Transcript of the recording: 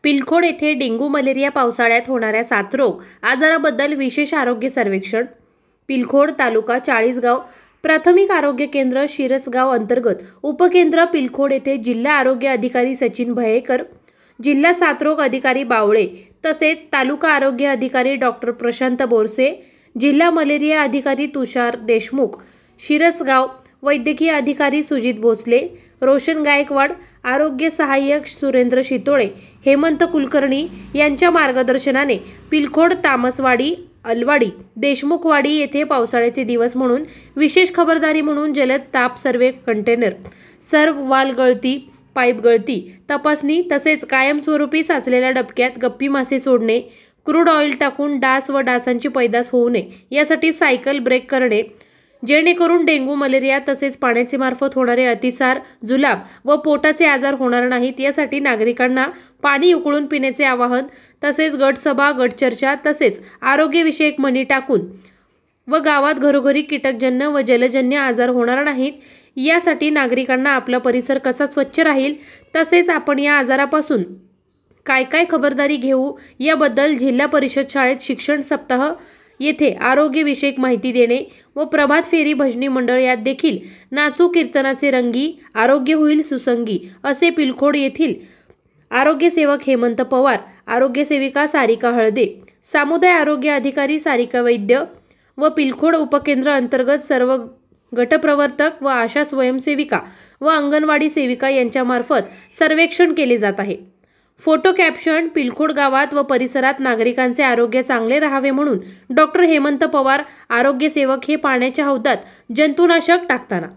पिलखोड येथे dengue malaria पावसाळ्यात होणाऱ्या साथरोग आजाराबद्दल विशेष आरोग्य सर्वेक्षण। पिलखोड तालुका चाळीसगाव प्राथमिक आरोग्य केंद्र शिरसगाव अंतर्गत उपकेंद्र पिलखोड येथे जिल्हा आरोग्य अधिकारी सचिन भयेकर, जिल्हा साथरोग अधिकारी बावळे तसेच तालुका आरोग्य अधिकारी डॉक्टर प्रशांत बोरसे, जिल्हा मलेरिया अधिकारी तुषार देशमुख, शिरसगाव वैद्यकीय अधिकारी सुजित भोसले, रोशन गायकवाड, आरोग्य सहाय्यक सुरेंद्र शितोळे, हेमंत कुलकर्णी यांच्या मार्गदर्शनाने पिलखोड, तामसवाडी, अलवाडी, देशमुखवाडी येथे पावसाळ्याचे दिवस म्हणून विशेष खबरदारी म्हणून जलद ताप सर्वे, कंटेनर सर्व, वाल गळती, पाईप गळती तपासणी तसेच कायमस्वरूपी साचलेल्या डबक्यात गप्पी मासे सोडणे, क्रूड ऑइल टाकून डास व डासांची पैदास होऊ नये यासाठी सायकल ब्रेक करणे, जेणेकरून डेंग्यू मलेरिया तसेच पाण्याचे मार्फत होणारे अतिसार, जुलाब व पोटाचे आजार होणार नाहीत यासाठी नागरिकांना पाणी उकळून पिण्याचे आवाहन, तसेच गटसभा, गटचर्चा तसेच आरोग्यविषयक मणी टाकून व गावात घरोघरी कीटकजन्य व जलजन्य आजार होणार नाहीत यासाठी नागरिकांना आपला परिसर कसा स्वच्छ राहील तसेच आपण या आजारापासून काय काय खबरदारी घेऊ याबद्दल जिल्हा परिषद शाळेत शिक्षण सप्ताह येथे आरोग्यविषयक माहिती देणे व प्रभात फेरी भजनी मंडळ यात देखील नाचू कीर्तनाचे रंगी, आरोग्य होईल सुसंगी असे पिलखोड येथील आरोग्य सेवक हेमंत पवार, आरोग्य सेविका सारिका हळदे, सामुदाय आरोग्य अधिकारी सारिका वैद्य व पिलखोड उपकेंद्र अंतर्गत सर्व गटप्रवर्तक व आशा स्वयंसेविका व अंगणवाडी सेविका यांच्यामार्फत सर्वेक्षण केले जात आहे। फोटो कॅप्शन, पिलखोड गावात व परिसरात नागरिकांचे आरोग्य चांगले राहावे म्हणून डॉक्टर हेमंत पवार, आरोग्य सेवक हे पाण्याच्या हौदात जंतुनाशक टाकताना